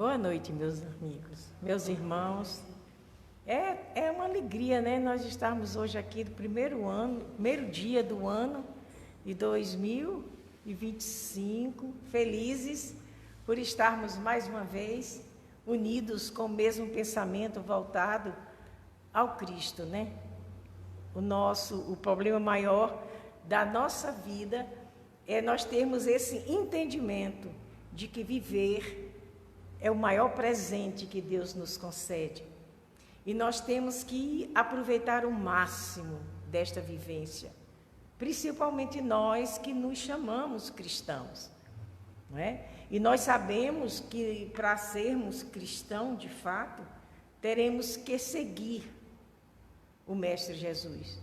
Boa noite, meus amigos, meus irmãos. É uma alegria, né? Nós estarmos hoje aqui do primeiro dia do ano de 2025, felizes por estarmos mais uma vez unidos com o mesmo pensamento voltado ao Cristo, né? O problema maior da nossa vida é nós termos esse entendimento de que viver é o maior presente que Deus nos concede. E nós temos que aproveitar o máximo desta vivência, principalmente nós que nos chamamos cristãos, não é? E nós sabemos que para sermos cristãos de fato, teremos que seguir o Mestre Jesus.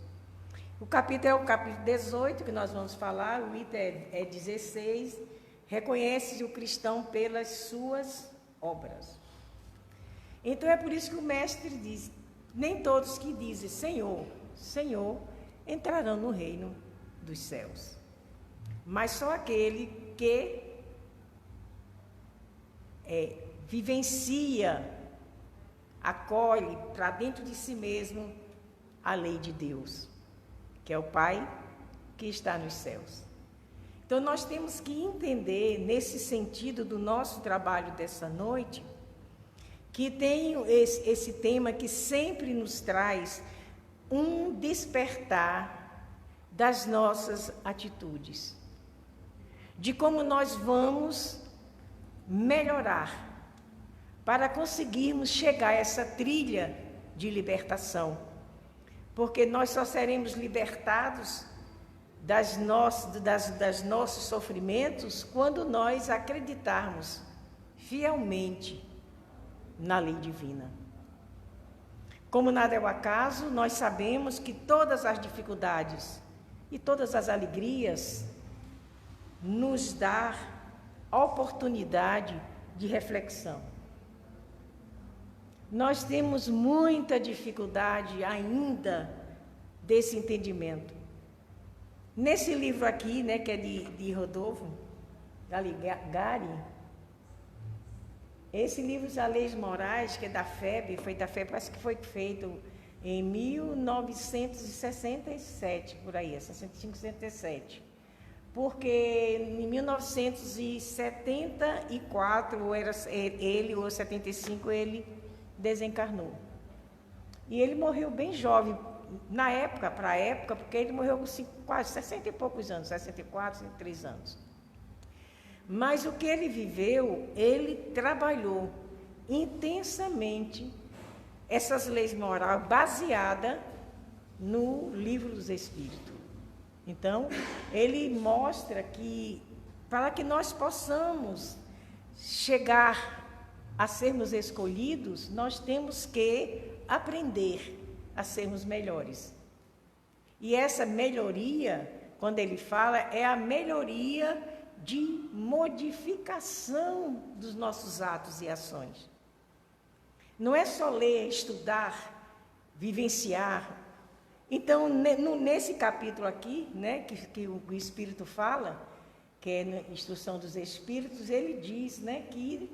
O capítulo é o capítulo 18 que nós vamos falar, o item é 16, reconhece o cristão pelas suas obras. Então é por isso que o mestre diz: nem todos que dizem Senhor, Senhor, entrarão no reino dos céus, mas só aquele que vivencia, acolhe para dentro de si mesmo a lei de Deus, que é o Pai que está nos céus. Então, nós temos que entender, nesse sentido do nosso trabalho dessa noite, que tem esse tema que sempre nos traz um despertar das nossas atitudes, de como nós vamos melhorar para conseguirmos chegar a essa trilha de libertação, porque nós só seremos libertados das nossos sofrimentos quando nós acreditarmos fielmente na lei divina. Como nada é o acaso, nós sabemos que todas as dificuldades e todas as alegrias nos dá oportunidade de reflexão. Nós temos muita dificuldade ainda desse entendimento. Nesse livro aqui, né, que é de Rodolfo Galigari, esse livro, As Leis Morais, que é da FEB, parece que foi feito em 1967, por aí, 65, 67. Porque em 1974, ou 75, ele desencarnou. E ele morreu bem jovem, para a época, porque ele morreu com quase 60 e poucos anos, 64, 63 anos. Mas o que ele viveu, ele trabalhou intensamente essas leis morais baseadas no Livro dos Espíritos. Então, ele mostra que, para que nós possamos chegar a sermos escolhidos, nós temos que aprender a sermos melhores. E essa melhoria, quando ele fala, é a melhoria de modificação dos nossos atos e ações. Não é só ler, estudar, vivenciar. Então, nesse capítulo aqui, né, que o Espírito fala, que é na Instrução dos Espíritos, ele diz, né, que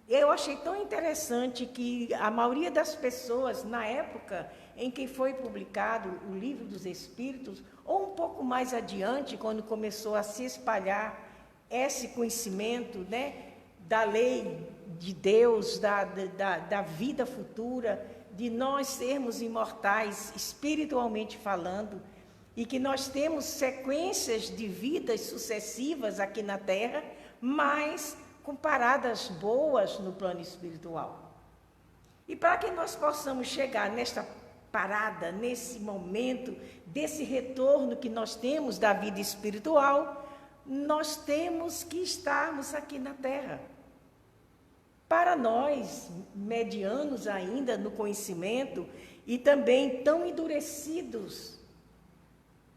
eu achei tão interessante que a maioria das pessoas, na época em que foi publicado o Livro dos Espíritos, ou um pouco mais adiante, quando começou a se espalhar esse conhecimento, né, da lei de Deus, da vida futura, de nós sermos imortais, espiritualmente falando, e que nós temos sequências de vidas sucessivas aqui na Terra, mas com paradas boas no plano espiritual. E para que nós possamos chegar nesta parada, nesse momento, desse retorno que nós temos da vida espiritual, nós temos que estarmos aqui na Terra. Para nós, medianos ainda no conhecimento e também tão endurecidos,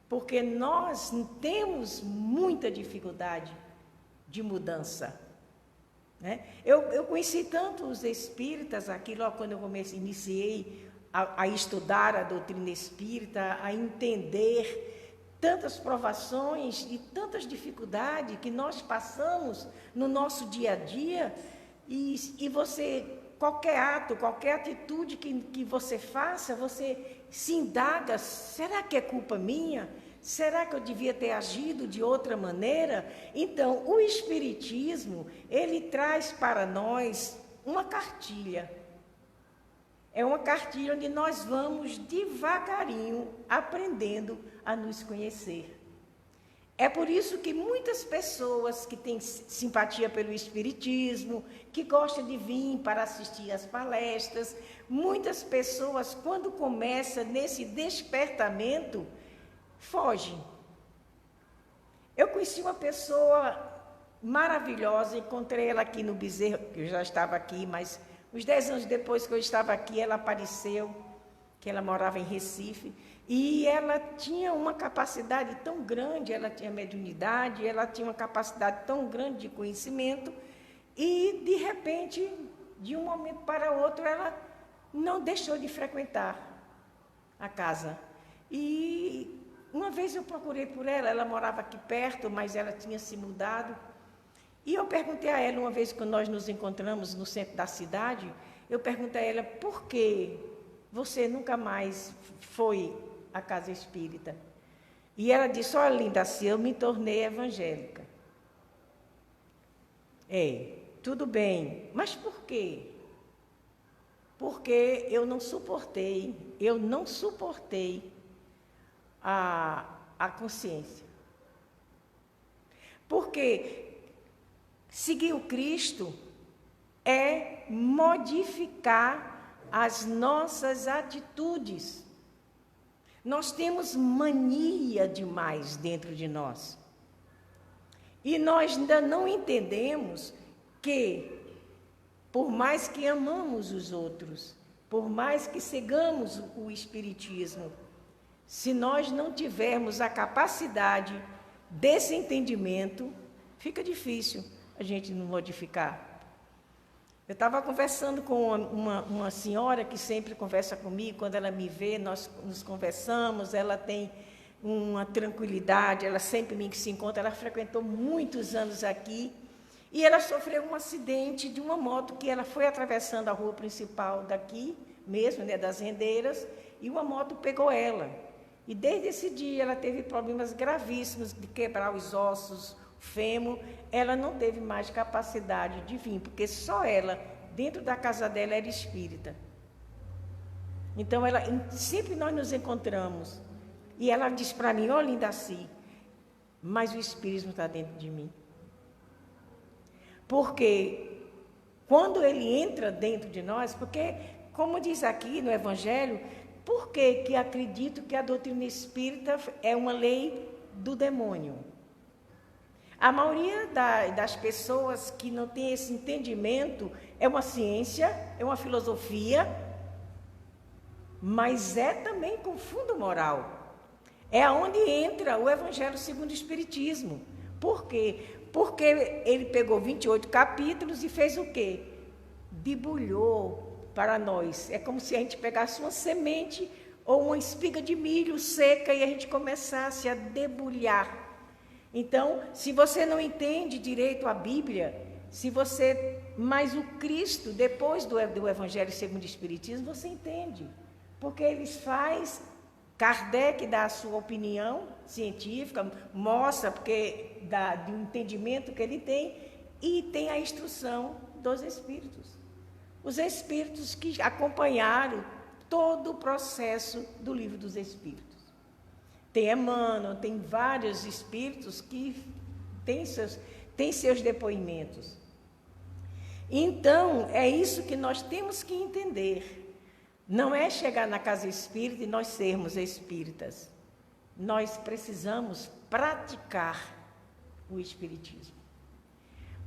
porque nós temos muita dificuldade de mudança. Né? Eu conheci tanto os espíritas aqui, logo quando eu iniciei a estudar a doutrina espírita, a entender tantas provações e tantas dificuldades que nós passamos no nosso dia a dia, e você, qualquer ato, qualquer atitude que você faça, você se indaga, será que é culpa minha? Será que eu devia ter agido de outra maneira? Então, o Espiritismo, ele traz para nós uma cartilha. É uma cartilha onde nós vamos devagarinho aprendendo a nos conhecer. É por isso que muitas pessoas que têm simpatia pelo Espiritismo, que gostam de vir para assistir às palestras, muitas pessoas, quando começa nesse despertamento, fogem. Eu conheci uma pessoa maravilhosa, encontrei ela aqui no Bezerro, que eu já estava aqui, mas uns 10 anos depois que eu estava aqui, ela apareceu, que ela morava em Recife, e ela tinha uma capacidade tão grande, ela tinha mediunidade, ela tinha uma capacidade tão grande de conhecimento, e, de repente, de um momento para outro, ela não deixou de frequentar a casa. E uma vez eu procurei por ela, ela morava aqui perto, mas ela tinha se mudado. E eu perguntei a ela, uma vez que nós nos encontramos no centro da cidade, eu perguntei a ela, por que você nunca mais foi à casa espírita? E ela disse, olha, linda, assim, eu me tornei evangélica. Tudo bem, mas por quê? Porque eu não suportei a consciência. Porque seguir o Cristo é modificar as nossas atitudes. Nós temos mania demais dentro de nós. E nós ainda não entendemos que, por mais que amamos os outros, por mais que sigamos o Espiritismo, se nós não tivermos a capacidade desse entendimento, fica difícil a gente não modificar. Eu estava conversando com uma senhora que sempre conversa comigo, quando ela me vê, nós nos conversamos, ela tem uma tranquilidade, ela sempre me se encontra, ela frequentou muitos anos aqui, e ela sofreu um acidente de uma moto que ela foi atravessando a rua principal daqui, mesmo, né, das Rendeiras, e uma moto pegou ela. E desde esse dia ela teve problemas gravíssimos de quebrar os ossos, o fêmur, ela não teve mais capacidade de vir, porque só ela, dentro da casa dela, era espírita. Então, sempre nós nos encontramos, e ela diz para mim, ó, Lindaci, mas o Espiritismo está dentro de mim. Porque quando ele entra dentro de nós, porque, como diz aqui no Evangelho, por que acredito que a doutrina espírita é uma lei do demônio? A maioria das pessoas que não tem esse entendimento é uma ciência, é uma filosofia, mas é também com fundo moral. É onde entra o Evangelho segundo o Espiritismo. Por quê? Porque ele pegou 28 capítulos e fez o quê? Debulhou para nós. É como se a gente pegasse uma semente ou uma espiga de milho seca e a gente começasse a debulhar. Então, se você não entende direito a Bíblia, mas o Cristo, depois do Evangelho segundo o Espiritismo, você entende. Porque eles faz, Kardec dá a sua opinião científica, mostra do entendimento que ele tem, e tem a instrução dos Espíritos. Os Espíritos que acompanharam todo o processo do Livro dos Espíritos. Tem Emmanuel, tem vários Espíritos que têm seus depoimentos. Então, é isso que nós temos que entender. Não é chegar na casa espírita e nós sermos espíritas. Nós precisamos praticar o Espiritismo.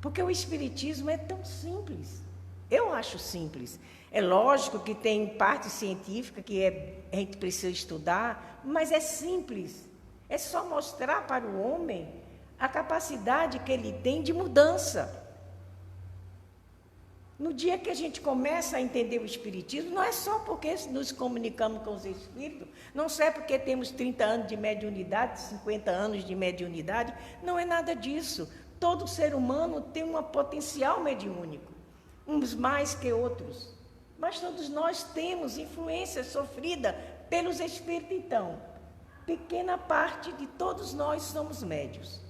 Porque o Espiritismo é tão simples. Eu acho simples. É lógico que tem parte científica que a gente precisa estudar, mas é simples. É só mostrar para o homem a capacidade que ele tem de mudança. No dia que a gente começa a entender o Espiritismo, não é só porque nos comunicamos com os Espíritos, não é porque temos 30 anos de mediunidade, 50 anos de mediunidade, não é nada disso. Todo ser humano tem um potencial mediúnico. uns mais que outros, mas todos nós temos influência sofrida pelos espíritos. Então, pequena parte de todos nós somos médios,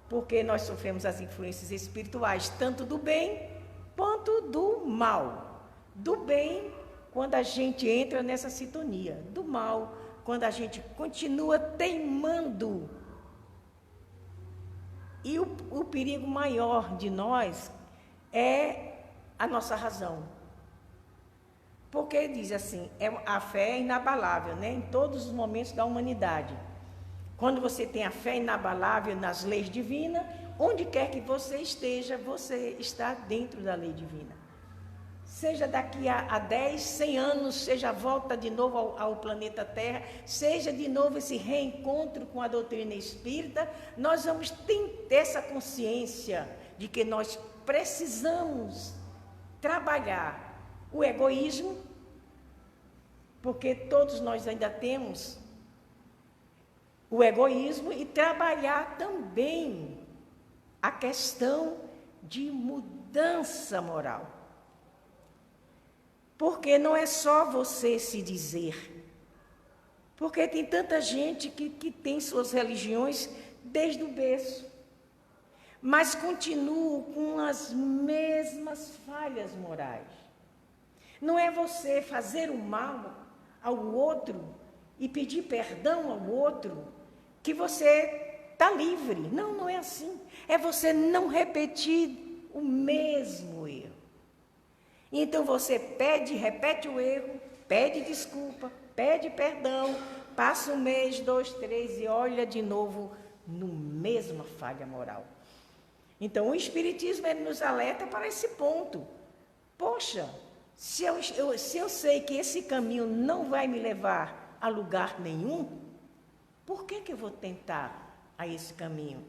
porque nós sofremos as influências espirituais, tanto do bem quanto do mal. Do bem, quando a gente entra nessa sintonia; do mal, quando a gente continua teimando. E o perigo maior de nós é a nossa razão. Porque diz assim, a fé é inabalável, né? Em todos os momentos da humanidade. Quando você tem a fé inabalável nas leis divinas, onde quer que você esteja, você está dentro da lei divina. Seja daqui a 10, 100 anos, seja a volta de novo ao planeta Terra, seja de novo esse reencontro com a doutrina espírita, nós vamos ter essa consciência de que nós precisamos trabalhar o egoísmo, porque todos nós ainda temos o egoísmo, e trabalhar também a questão de mudança moral. Porque não é só você se dizer, porque tem tanta gente que tem suas religiões desde o berço, mas continuam com as mesmas falhas morais. Não é você fazer o mal ao outro e pedir perdão ao outro que você está livre. Não, não é assim. É você não repetir o mesmo erro. Então você repete o erro, pede desculpa, pede perdão, passa um mês, 2, 3 e olha de novo no mesma falha moral. Então o Espiritismo nos alerta para esse ponto. Poxa, se eu sei que esse caminho não vai me levar a lugar nenhum, por que eu vou tentar a esse caminho?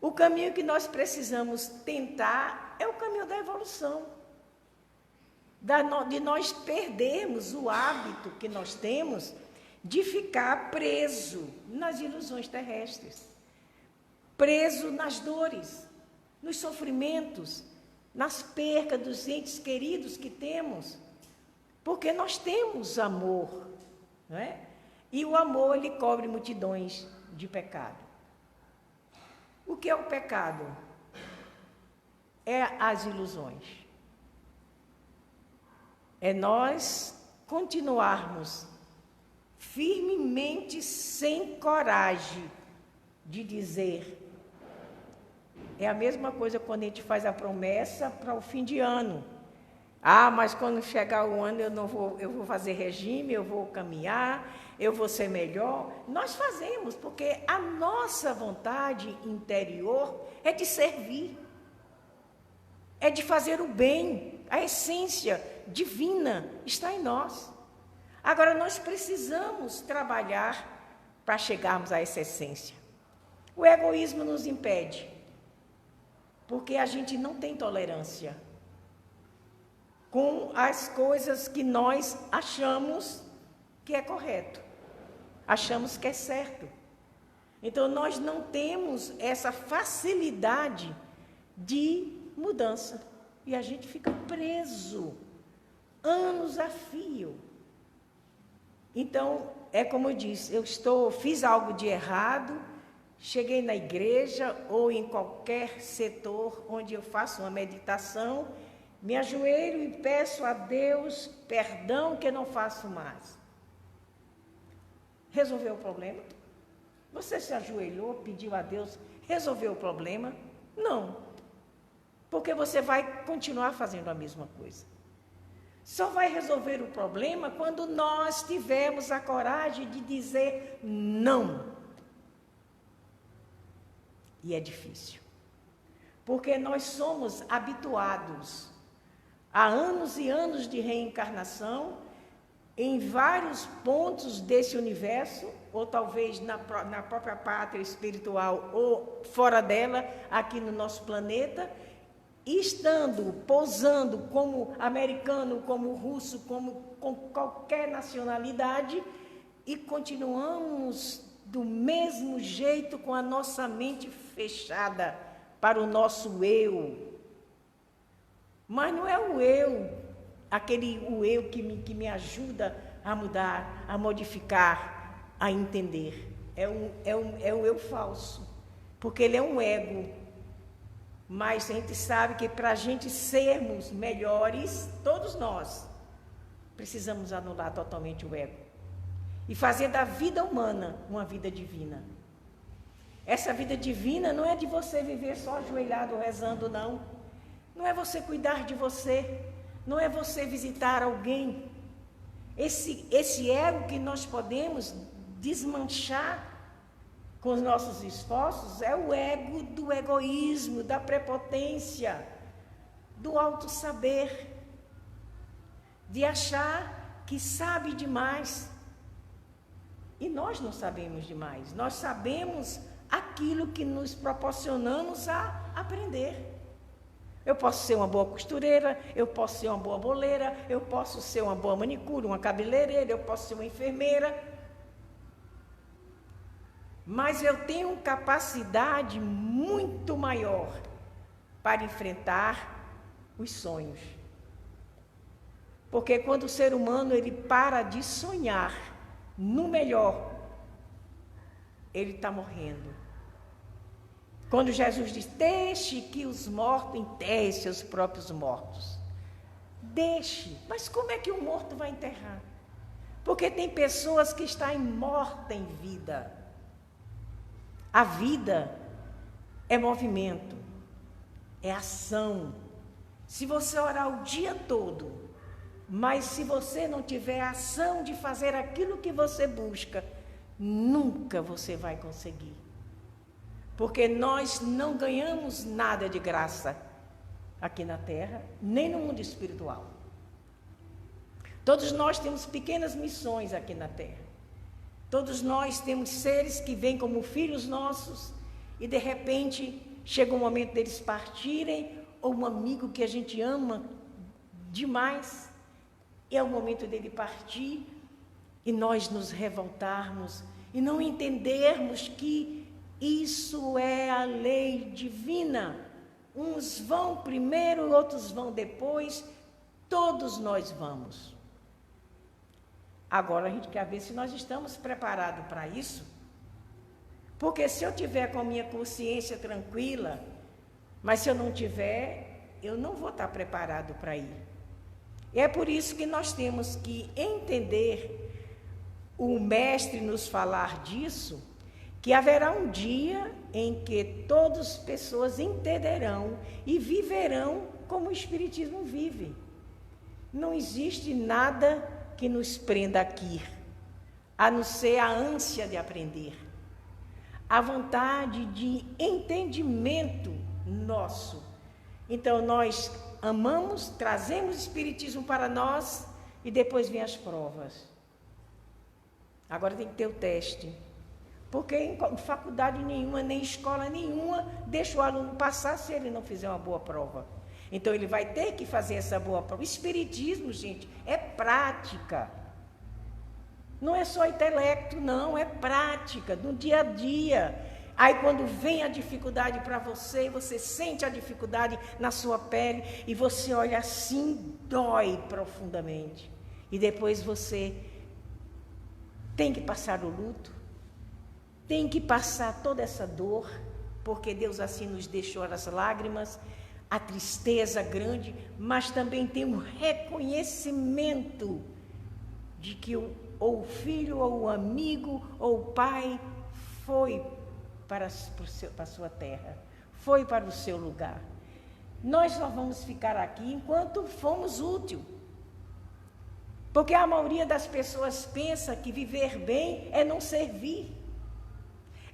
O caminho que nós precisamos tentar é o caminho da evolução. De nós perdermos o hábito que nós temos de ficar preso nas ilusões terrestres, preso nas dores, nos sofrimentos, nas percas dos entes queridos que temos, porque nós temos amor, não é? E o amor, ele cobre multidões de pecado. O que é o pecado? É as ilusões. É nós continuarmos firmemente sem coragem de dizer. É a mesma coisa quando a gente faz a promessa para o fim de ano. Ah, mas quando chegar o ano eu vou fazer regime, eu vou caminhar, eu vou ser melhor. Nós fazemos, porque a nossa vontade interior é de servir, é de fazer o bem. A essência divina está em nós. Agora, nós precisamos trabalhar para chegarmos a essa essência. O egoísmo nos impede, porque a gente não tem tolerância com as coisas que nós achamos que é correto, achamos que é certo. Então, nós não temos essa facilidade de mudança. E a gente fica preso, anos a fio. Então, é como eu disse, fiz algo de errado, cheguei na igreja ou em qualquer setor onde eu faço uma meditação, me ajoelho e peço a Deus perdão que não faço mais. Resolveu o problema? Você se ajoelhou, pediu a Deus, resolveu o problema? Não. Porque você vai continuar fazendo a mesma coisa. Só vai resolver o problema quando nós tivermos a coragem de dizer não. E é difícil. Porque nós somos habituados a anos e anos de reencarnação em vários pontos desse universo, ou talvez na própria pátria espiritual ou fora dela, aqui no nosso planeta, estando, pousando como americano, como russo, com qualquer nacionalidade, e continuamos do mesmo jeito com a nossa mente fechada para o nosso eu. Mas não é o eu, o eu que me ajuda a mudar, a modificar, a entender. É o eu falso, porque ele é um ego. Mas a gente sabe que para a gente sermos melhores, todos nós precisamos anular totalmente o ego e fazer da vida humana uma vida divina. Essa vida divina não é de você viver só ajoelhado rezando, não. Não é você cuidar de você, não é você visitar alguém. Esse ego que nós podemos desmanchar com os nossos esforços é o ego do egoísmo, da prepotência, do auto-saber, de achar que sabe demais. E nós não sabemos demais, nós sabemos aquilo que nos proporcionamos a aprender. Eu posso ser uma boa costureira, eu posso ser uma boa boleira, eu posso ser uma boa manicure, uma cabeleireira, eu posso ser uma enfermeira. Mas eu tenho capacidade muito maior para enfrentar os sonhos. Porque quando o ser humano ele para de sonhar no melhor, ele está morrendo. Quando Jesus diz, deixe que os mortos enterrem seus próprios mortos. Deixe. Mas como é que o morto vai enterrar? Porque tem pessoas que estão mortas em vida. A vida é movimento, é ação. Se você orar o dia todo, mas se você não tiver ação de fazer aquilo que você busca, nunca você vai conseguir. Porque nós não ganhamos nada de graça aqui na Terra, nem no mundo espiritual. Todos nós temos pequenas missões aqui na Terra. Todos nós temos seres que vêm como filhos nossos e de repente chega o momento deles partirem, ou um amigo que a gente ama demais, e é o momento dele partir e nós nos revoltarmos e não entendermos que isso é a lei divina. Uns vão primeiro, outros vão depois, todos nós vamos. Agora a gente quer ver se nós estamos preparados para isso. Porque se eu tiver com a minha consciência tranquila, mas se eu não tiver, eu não vou estar preparado para ir. E é por isso que nós temos que entender, o mestre nos falar disso, que haverá um dia em que todas as pessoas entenderão e viverão como o Espiritismo vive. Não existe nada que nos prenda aqui, a não ser a ânsia de aprender, a vontade de entendimento nosso. Então, nós amamos, trazemos o Espiritismo para nós e depois vem as provas. Agora tem que ter o teste. Porque em faculdade nenhuma, nem escola nenhuma, deixa o aluno passar se ele não fizer uma boa prova. Então, ele vai ter que fazer essa boa prova. O Espiritismo, gente, é prática. Não é só intelecto, não, é prática, no dia a dia. Aí, quando vem a dificuldade para você, você sente a dificuldade na sua pele, e você olha assim, dói profundamente. E depois você tem que passar o luto, tem que passar toda essa dor, porque Deus assim nos deixou as lágrimas, a tristeza grande, mas também tem um reconhecimento de que ou o filho, ou o amigo, ou o pai foi para a sua terra, foi para o seu lugar. Nós só vamos ficar aqui enquanto fomos úteis. Porque a maioria das pessoas pensa que viver bem é não servir.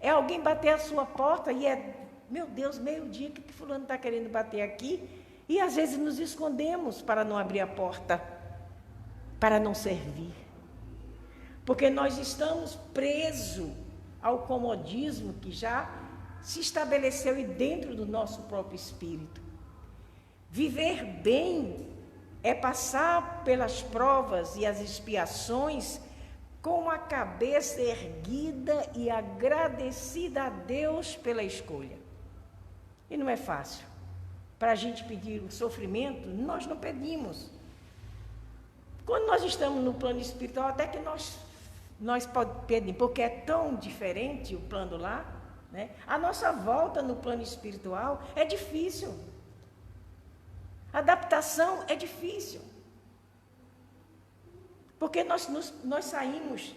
É alguém bater a sua porta e meu Deus, meio-dia, o que fulano está querendo bater aqui? E às vezes nos escondemos para não abrir a porta, para não servir. Porque nós estamos presos ao comodismo que já se estabeleceu dentro do nosso próprio espírito. Viver bem é passar pelas provas e as expiações com a cabeça erguida e agradecida a Deus pela escolha. E não é fácil. para a gente pedir o sofrimento, nós não pedimos. Quando nós estamos no plano espiritual, até que nós pedimos, porque é tão diferente o plano lá, né? A nossa volta no plano espiritual é difícil. A adaptação é difícil. Porque nós saímos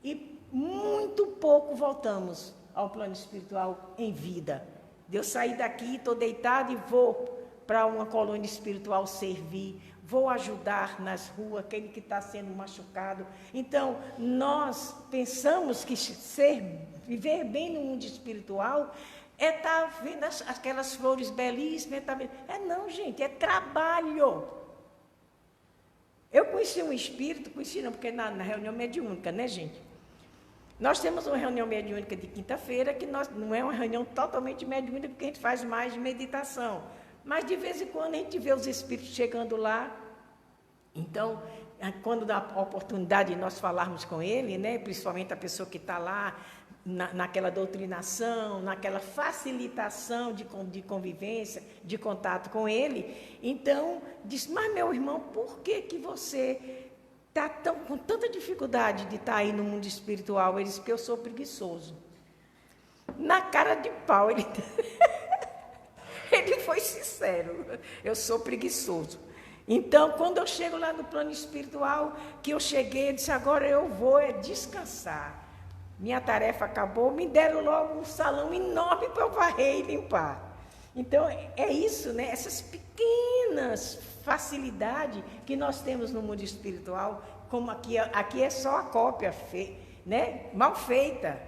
e muito pouco voltamos ao plano espiritual em vida. De eu sair daqui, estou deitado e vou para uma colônia espiritual servir, vou ajudar nas ruas, aquele que está sendo machucado. Então, nós pensamos que viver bem no mundo espiritual é estar vendo aquelas flores belíssimas. Não, gente, é trabalho. Eu conheci um espírito, porque na reunião mediúnica, né, gente? Nós temos uma reunião mediúnica de quinta-feira, que não é uma reunião totalmente mediúnica, porque a gente faz mais de meditação. Mas, de vez em quando, a gente vê os espíritos chegando lá. Então, quando dá a oportunidade de nós falarmos com ele, né, principalmente a pessoa que está lá, naquela doutrinação, naquela facilitação de convivência, de contato com ele, então, diz, mas, meu irmão, por que você está com tanta dificuldade de estar aí no mundo espiritual? Ele disse que eu sou preguiçoso. Na cara de pau, ele foi sincero, eu sou preguiçoso. Então, quando eu chego lá no plano espiritual, que eu cheguei, eu disse, agora eu vou descansar. Minha tarefa acabou, me deram logo um salão enorme para eu varrer e limpar. Então, é isso, né? Essas pequenas facilidades que nós temos no mundo espiritual, como aqui é só a cópia, né? Mal feita.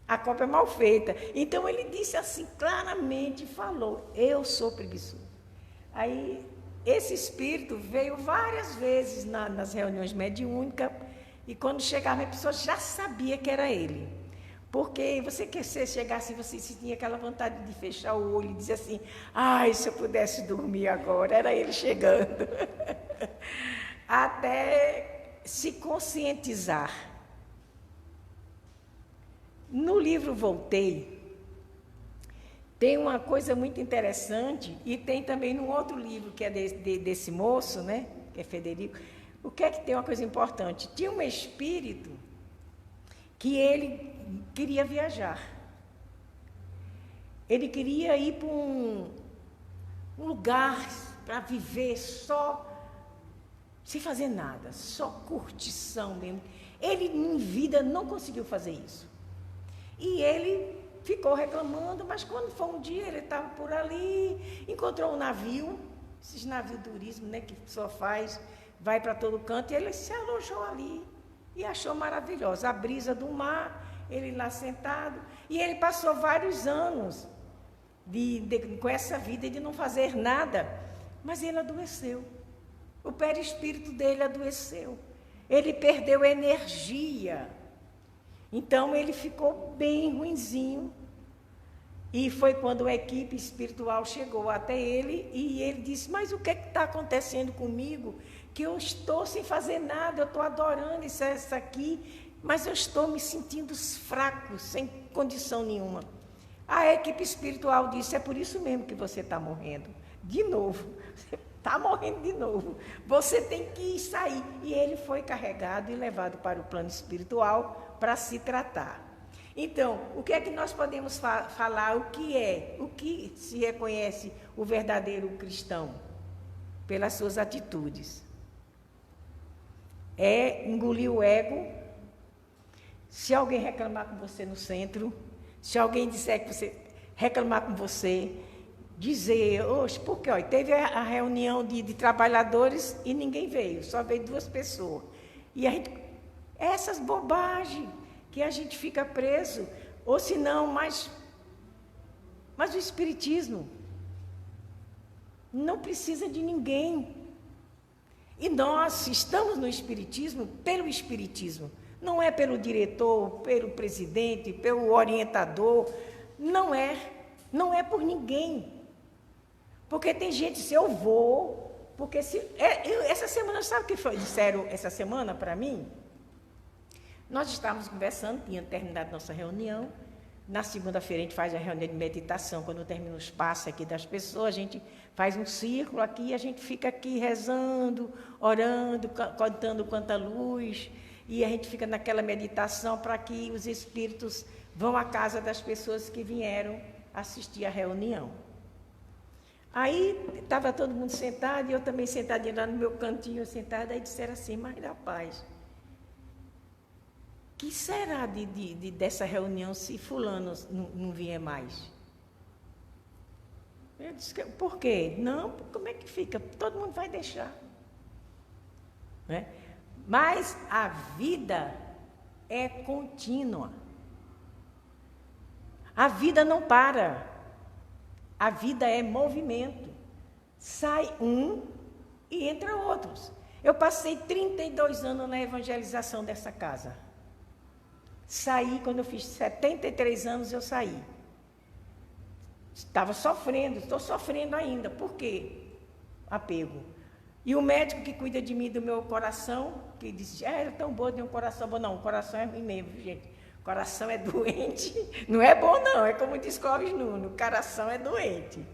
A cópia é mal feita. Então, ele disse assim, claramente, falou, eu sou preguiçoso. Aí, esse espírito veio várias vezes nas reuniões mediúnicas, e quando chegava, a pessoa já sabia que era ele. Porque você chegasse, você tinha aquela vontade de fechar o olho e dizer assim, ai, se eu pudesse dormir agora, era ele chegando. Até se conscientizar. No livro Voltei, tem uma coisa muito interessante, e tem também num outro livro, que é desse moço, né, que é Federico. O que é que tem uma coisa importante? Tinha um espírito que ele queria viajar. Ele queria ir para um lugar para viver só, sem fazer nada, só curtição mesmo. Ele, em vida, não conseguiu fazer isso. E ele ficou reclamando, mas quando foi um dia, ele estava por ali, encontrou um navio, esses navios turismo, né, que a pessoa faz, vai para todo canto, e ele se alojou ali e achou maravilhosa a brisa do mar, ele lá sentado, e ele passou vários anos com essa vida de não fazer nada, mas ele adoeceu, o perispírito dele adoeceu, ele perdeu energia, então ele ficou bem ruinzinho, e foi quando a equipe espiritual chegou até ele, e ele disse, mas o que está acontecendo comigo? Que eu estou sem fazer nada, eu estou adorando isso aqui, mas eu estou me sentindo fraco, sem condição nenhuma. A equipe espiritual disse, é por isso mesmo que você está morrendo. De novo, você está morrendo de novo. Você tem que sair. E ele foi carregado e levado para o plano espiritual para se tratar. Então, o que é que nós podemos falar? O que se reconhece o verdadeiro cristão? Pelas suas atitudes. É engolir o ego. Se alguém reclamar com você no centro, se alguém disser que você reclamar com você, dizer, oxe, porque ó, teve a reunião de trabalhadores e ninguém veio, só veio 2 pessoas. E a gente, essas bobagens que a gente fica preso, ou se não, mas o Espiritismo não precisa de ninguém. E nós estamos no Espiritismo pelo Espiritismo. Não é pelo diretor, pelo presidente, pelo orientador. Não é por ninguém. Porque tem gente, se eu vou... Porque essa semana, sabe o que disseram essa semana para mim? Nós estávamos conversando, tinha terminado nossa reunião, Na segunda-feira a gente faz a reunião de meditação, quando termina os passos aqui das pessoas, a gente faz um círculo aqui e a gente fica aqui rezando, orando, contando quanta luz, e a gente fica naquela meditação para que os espíritos vão à casa das pessoas que vieram assistir a reunião. Aí estava todo mundo sentado, e eu também sentadinha lá no meu cantinho, sentada, aí disseram assim, mas rapaz, que será dessa reunião se fulano não vier mais? Eu disse, por quê? Não, como é que fica? Todo mundo vai deixar. Né? Mas a vida é contínua. A vida não para. A vida é movimento. Sai um e entra outros. Eu passei 32 anos na evangelização dessa casa. Saí, quando eu fiz 73 anos, eu saí. Estava sofrendo, estou sofrendo ainda. Por quê? Apego. E o médico que cuida de mim, do meu coração, que disse, era tão bom ter um coração bom. Não, o coração é ruim mesmo, gente. O coração é doente. Não é bom, não. É como diz Clóvis Nuno, o coração é doente.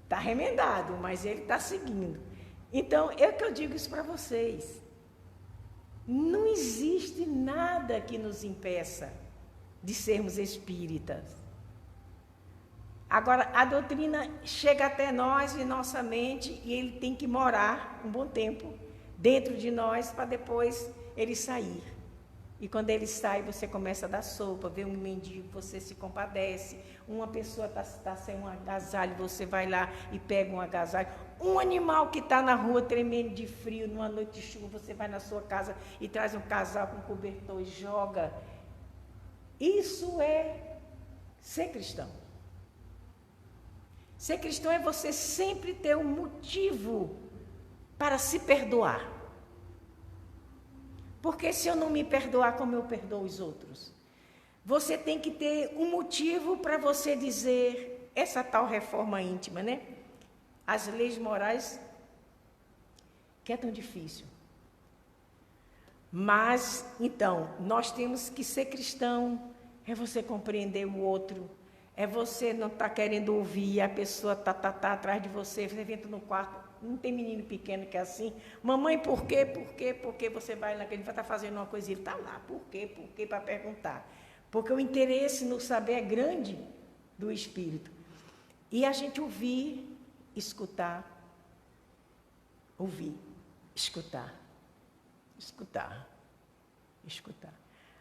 Está remendado, mas ele está seguindo. Então, é que eu digo isso para vocês. Não existe nada que nos impeça de sermos espíritas. Agora, a doutrina chega até nós, em nossa mente, e ele tem que morar um bom tempo dentro de nós para depois ele sair. E quando ele sai, você começa a dar sopa, vê um mendigo, você se compadece. Uma pessoa está sem um agasalho, você vai lá e pega um agasalho. Um animal que está na rua tremendo de frio, numa noite de chuva, você vai na sua casa e traz um casaco, um cobertor e joga. Isso é ser cristão. Ser cristão é você sempre ter um motivo para se perdoar. Porque se eu não me perdoar, como eu perdoo os outros? Você tem que ter um motivo para você dizer essa tal reforma íntima, né? As leis morais, que é tão difícil. Mas, então, nós temos que ser cristão, é você compreender o outro, é você não estar querendo ouvir, a pessoa tá atrás de você, você entra no quarto, não tem menino pequeno que é assim, mamãe, por quê, você vai lá, que ele vai estar fazendo uma coisa, ele está lá, por quê, para perguntar. Porque o interesse no saber é grande do espírito. E a gente ouvir, escutar, escutar.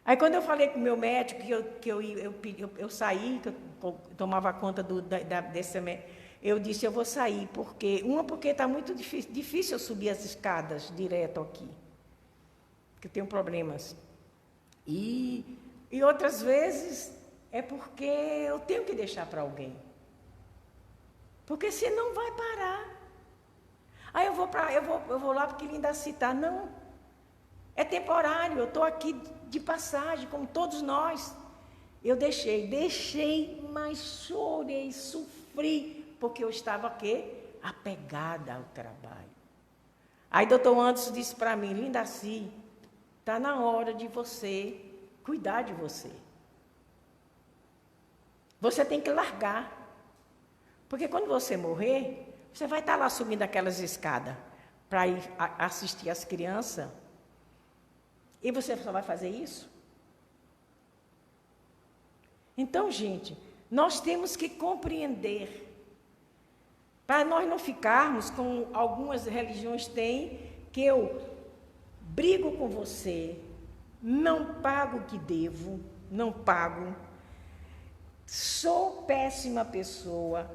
Aí quando eu falei com o meu médico, que eu saí, que eu tomava conta desse médico, eu disse, eu vou sair, porque está muito difícil eu subir as escadas direto aqui, porque eu tenho problemas. E outras vezes é porque eu tenho que deixar para alguém. Porque senão vai parar. Aí eu vou lá porque Lindaci está. Não, é temporário, eu estou aqui de passagem, como todos nós. Eu deixei, mas chorei, sofri, porque eu estava aqui, apegada ao trabalho. Aí doutor Anderson disse para mim, Lindaci, está na hora de você cuidar de você. Você tem que largar. Porque quando você morrer, você vai estar lá subindo aquelas escadas para ir assistir as crianças. E você só vai fazer isso? Então, gente, nós temos que compreender. Para nós não ficarmos como algumas religiões têm, que eu brigo com você, não pago o que devo, não pago, sou péssima pessoa,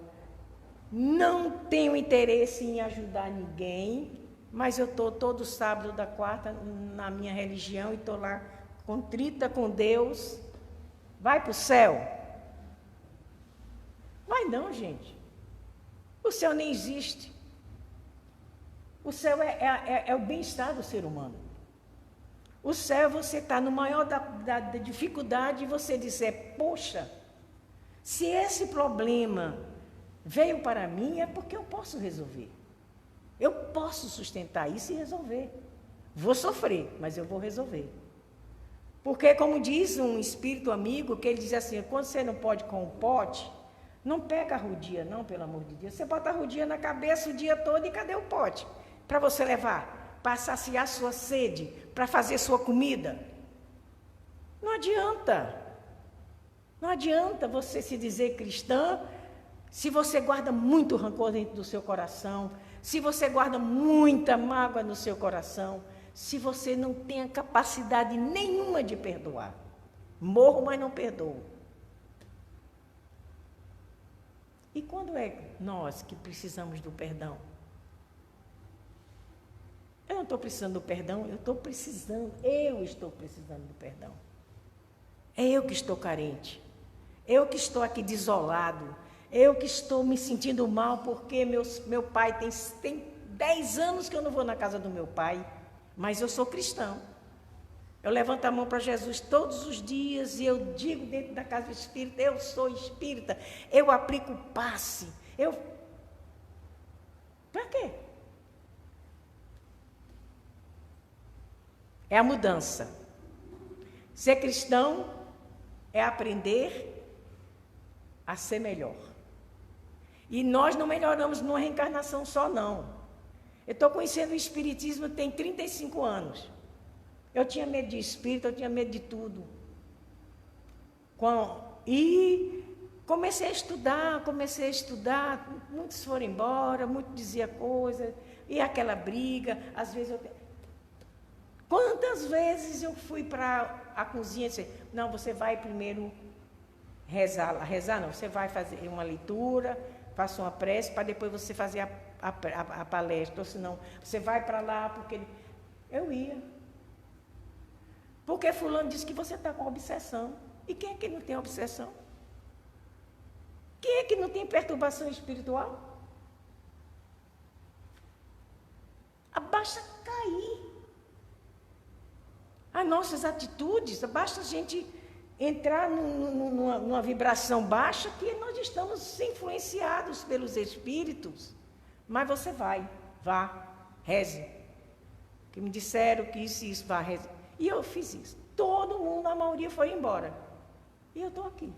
não tenho interesse em ajudar ninguém, mas eu estou todo sábado da quarta na minha religião e estou lá contrita com Deus. Vai para o céu? Vai não, gente. O céu nem existe. O céu é o bem-estar do ser humano. O céu, você está no maior da dificuldade e você dizer, poxa, se esse problema veio para mim, é porque eu posso resolver. Eu posso sustentar isso e resolver. Vou sofrer, mas eu vou resolver. Porque, como diz um espírito amigo, que ele diz assim, quando você não pode com o pote, não pega a rodia, não, pelo amor de Deus. Você bota a rodia na cabeça o dia todo e cadê o pote? Para você levar, para saciar sua sede, para fazer sua comida. Não adianta. Não adianta você se dizer cristã se você guarda muito rancor dentro do seu coração, se você guarda muita mágoa no seu coração, se você não tem a capacidade nenhuma de perdoar. Morro, mas não perdoo. E quando é nós que precisamos do perdão? Eu não estou precisando do perdão, eu estou precisando do perdão. É eu que estou carente. Eu que estou aqui desolado. Eu que estou me sentindo mal porque meu pai tem 10 anos que eu não vou na casa do meu pai, mas eu sou cristão. Eu levanto a mão para Jesus todos os dias e eu digo dentro da casa espírita, eu sou espírita, eu aplico passe. Para quê? É a mudança. Ser cristão é aprender a ser melhor. E nós não melhoramos numa reencarnação só, não. Eu estou conhecendo o Espiritismo tem 35 anos. Eu tinha medo de espírito, eu tinha medo de tudo. E comecei a estudar, muitos foram embora, muitos diziam coisas, e aquela briga, às vezes Quantas vezes eu fui para a cozinha e disse, não, você vai primeiro rezar não, você vai fazer uma leitura, faça uma prece, para depois você fazer a palestra, ou senão, você vai para lá, porque eu ia. Porque fulano disse que você está com obsessão. E quem é que não tem obsessão? Quem é que não tem perturbação espiritual? Basta cair. As nossas atitudes, basta a gente entrar numa vibração baixa que nós estamos influenciados pelos espíritos. Mas você vá, reze. Que me disseram que isso, vá, reze. E eu fiz isso. Todo mundo, a maioria foi embora. E eu estou aqui.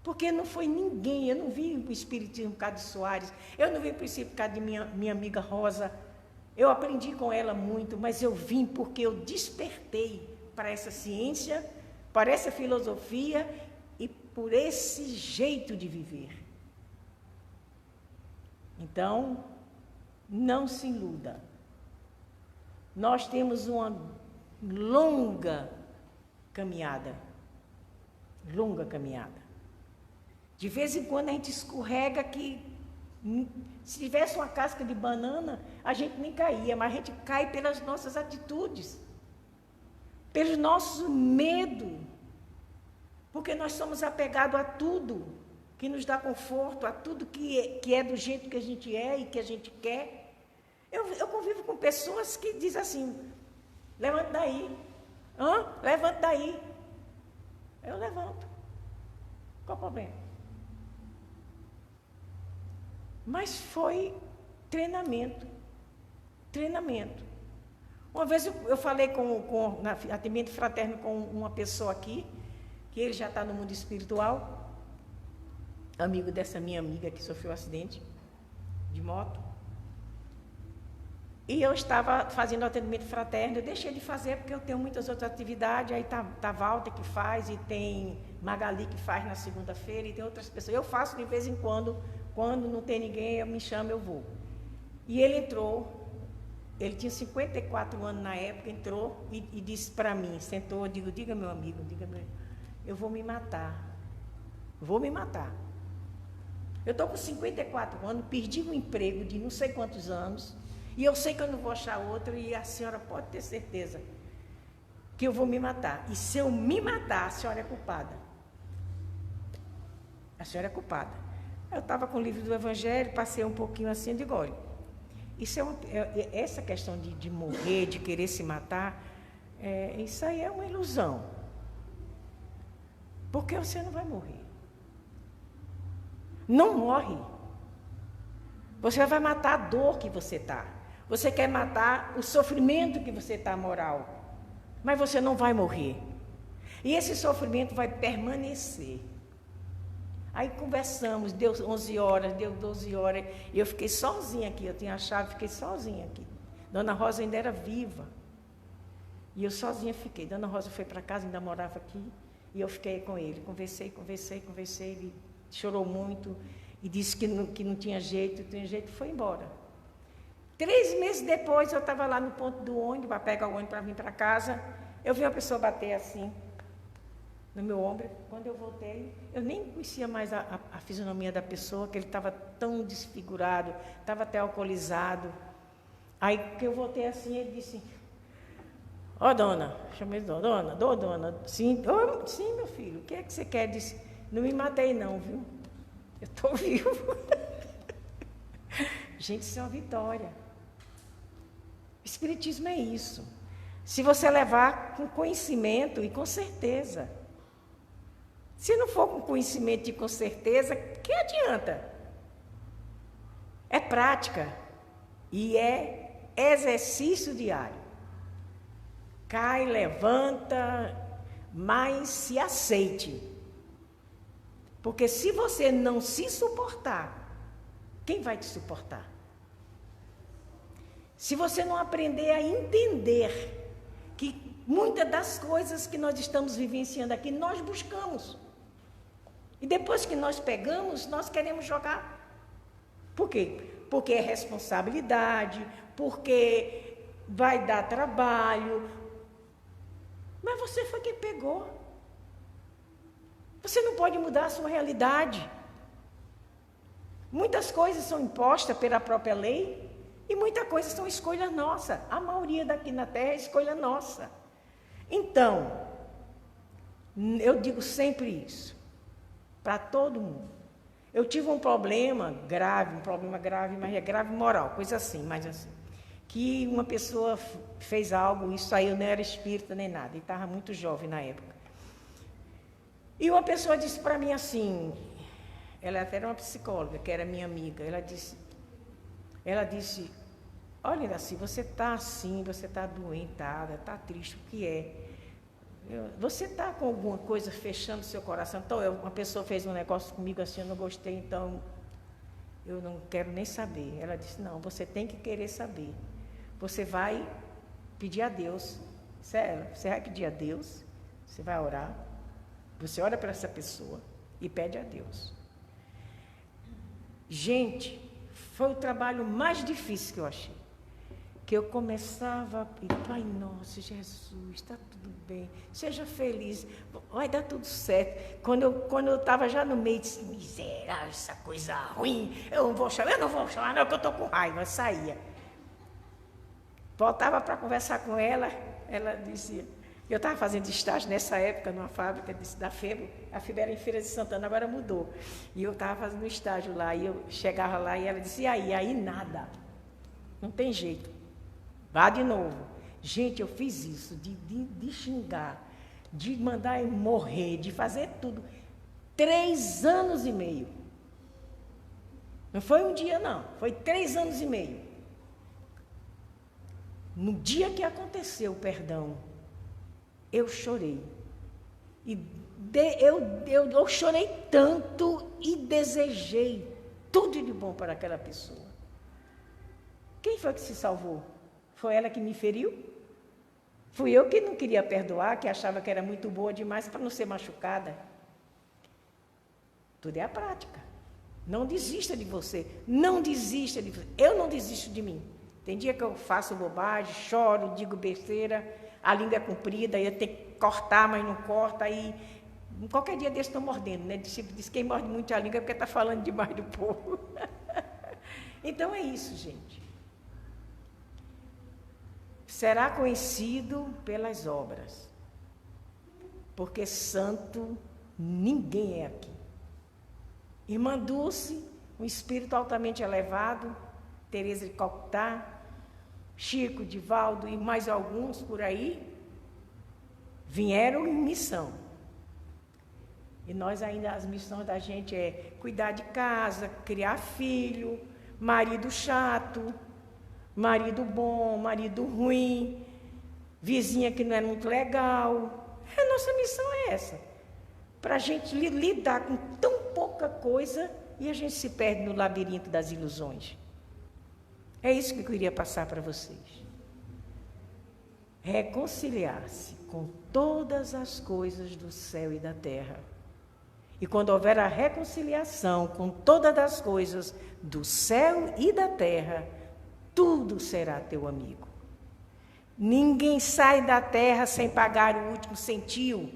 Porque não foi ninguém, eu não vim para o Espiritismo por causa de Soares, eu não vim para o Espiritismo por causa de minha amiga Rosa. Eu aprendi com ela muito, mas eu vim porque eu despertei para essa ciência, para essa filosofia e por esse jeito de viver. Então, não se iluda. Nós temos uma longa caminhada. De vez em quando a gente escorrega que, se tivesse uma casca de banana, a gente nem caía, mas a gente cai pelas nossas atitudes, pelos nossos medos, porque nós somos apegados a tudo que nos dá conforto, a tudo que é do jeito que a gente é e que a gente quer. Eu convivo com pessoas que dizem assim, levanta daí, levanta daí. Eu levanto. Qual o problema? Mas foi treinamento. Uma vez eu falei na atendimento fraterno com uma pessoa aqui, que ele já está no mundo espiritual, amigo dessa minha amiga que sofreu um acidente de moto. E eu estava fazendo atendimento fraterno, eu deixei de fazer porque eu tenho muitas outras atividades, aí tá Walter que faz, e tem Magali que faz na segunda-feira, e tem outras pessoas. Eu faço de vez em quando não tem ninguém, eu me chamo, eu vou. E ele entrou, ele tinha 54 anos na época, entrou e disse para mim, sentou, eu digo, diga meu amigo, eu vou me matar. Eu estou com 54 anos, perdi um emprego de não sei quantos anos, e eu sei que eu não vou achar outro, e a senhora pode ter certeza que eu vou me matar. E se eu me matar, a senhora é culpada. A senhora é culpada. Eu estava com o livro do Evangelho, passei um pouquinho assim, eu digo, olha, essa questão de morrer, de querer se matar, isso aí é uma ilusão. Porque você não vai morrer. Não morre. Você vai matar a dor que você está. Você quer matar o sofrimento que você está moral. mas você não vai morrer. E esse sofrimento vai permanecer. Aí conversamos, deu 11 horas, deu 12 horas, e eu fiquei sozinha aqui, eu tinha a chave, fiquei sozinha aqui. Dona Rosa ainda era viva. E eu sozinha fiquei. Dona Rosa foi para casa, ainda morava aqui, e eu fiquei com ele. Conversei, ele chorou muito, e disse que não tinha jeito, e foi embora. 3 meses depois, eu estava lá no ponto do ônibus, para pegar o ônibus para vir para casa, eu vi uma pessoa bater assim, no meu ombro. Quando eu voltei, eu nem conhecia mais a fisionomia da pessoa, que ele estava tão desfigurado, estava até alcoolizado. Aí que eu voltei assim, ele disse: ó, dona, chamei de dona, sim, sim, meu filho, o que é que você quer? Disse: não me matei não, viu? Eu estou vivo. Gente, isso é uma vitória. O Espiritismo é isso. Se você levar com conhecimento e com certeza. Se não for com conhecimento e com certeza, que adianta? É prática e é exercício diário. Cai, levanta, mas se aceite. Porque se você não se suportar, quem vai te suportar? Se você não aprender a entender que muitas das coisas que nós estamos vivenciando aqui, nós buscamos. E depois que nós pegamos, nós queremos jogar. Por quê? Porque é responsabilidade, porque vai dar trabalho. Mas você foi quem pegou. Você não pode mudar a sua realidade. Muitas coisas são impostas pela própria lei e muitas coisas são escolha nossa. A maioria daqui na Terra é escolha nossa. Então, eu digo sempre isso, para todo mundo. Eu tive um problema grave, mas é grave moral, coisa assim, mas assim, que uma pessoa fez algo, isso aí eu não era espírita nem nada, e estava muito jovem na época. E uma pessoa disse para mim assim, ela até era uma psicóloga, que era minha amiga, ela disse, olha, Iraci, você está assim, você está doentada, está triste, o que é? Você está com alguma coisa fechando seu coração? Então, uma pessoa fez um negócio comigo assim, eu não gostei, então eu não quero nem saber. Ela disse, não, você tem que querer saber. Você vai pedir a Deus. Você vai pedir a Deus, você vai orar, você ora para essa pessoa e pede a Deus. Gente, foi o trabalho mais difícil que eu achei. Que eu começava a pedir, Pai nosso, Jesus, está tudo bem, seja feliz, vai dar tudo certo. Quando eu estava já no meio, disse, miserável, essa coisa ruim, eu não vou chamar não, que eu estou com raiva, saía. Voltava para conversar com ela, ela dizia, eu estava fazendo estágio nessa época, numa fábrica da FEBO, a FEBO era em Feira de Santana, agora mudou. E eu estava fazendo estágio lá, e eu chegava lá e ela dizia, aí nada, não tem jeito. Vá de novo. Gente, eu fiz isso, de xingar, de mandar eu morrer, de fazer tudo. 3 anos e meio. Não foi um dia, não. Foi 3 anos e meio. No dia que aconteceu o perdão, eu chorei. E eu chorei tanto e desejei tudo de bom para aquela pessoa. Quem foi que se salvou? Foi ela que me feriu? Fui eu que não queria perdoar, que achava que era muito boa demais para não ser machucada. Tudo é a prática. Não desista de você. Não desista de você. Eu não desisto de mim. Tem dia que eu faço bobagem, choro, digo besteira, a língua é comprida, eu tenho que cortar, mas não corta, aí qualquer dia desse estou mordendo, né? Diz quem morde muito a língua é porque está falando demais do povo. Então é isso, gente. Será conhecido pelas obras, porque santo ninguém é aqui. Irmã Dulce, um espírito altamente elevado, Teresa de Calcutá, Chico, Divaldo e mais alguns por aí, vieram em missão. E nós ainda, as missões da gente é cuidar de casa, criar filho, marido chato, marido bom, marido ruim, vizinha que não é muito legal. A nossa missão é essa. Para a gente lidar com tão pouca coisa e a gente se perde no labirinto das ilusões. É isso que eu queria passar para vocês. Reconciliar-se com todas as coisas do céu e da terra. E quando houver a reconciliação com todas as coisas do céu e da terra, tudo será teu amigo. Ninguém sai da terra sem pagar o último centil.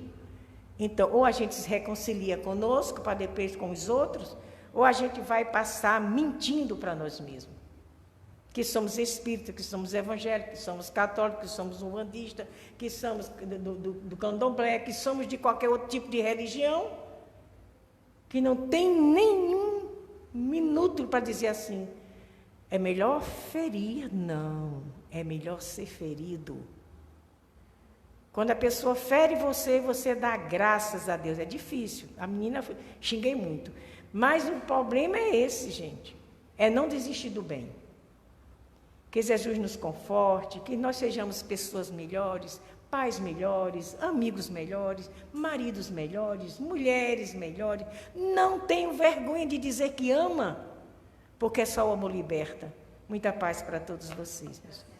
Então, ou a gente se reconcilia conosco para depois com os outros, ou a gente vai passar mentindo para nós mesmos. Que somos espíritas, que somos evangélicos, que somos católicos, que somos umbandistas, que somos do candomblé, que somos de qualquer outro tipo de religião, que não tem nenhum minuto para dizer assim, é melhor ferir, não, é melhor ser ferido. Quando a pessoa fere você, você dá graças a Deus. É difícil. A menina, xinguei muito. Mas o problema é esse, gente. É não desistir do bem. Que Jesus nos conforte, que nós sejamos pessoas melhores, pais melhores, amigos melhores, maridos melhores, mulheres melhores. Não tenham vergonha de dizer que ama, porque só o amor liberta. Muita paz para todos vocês, meus filhos.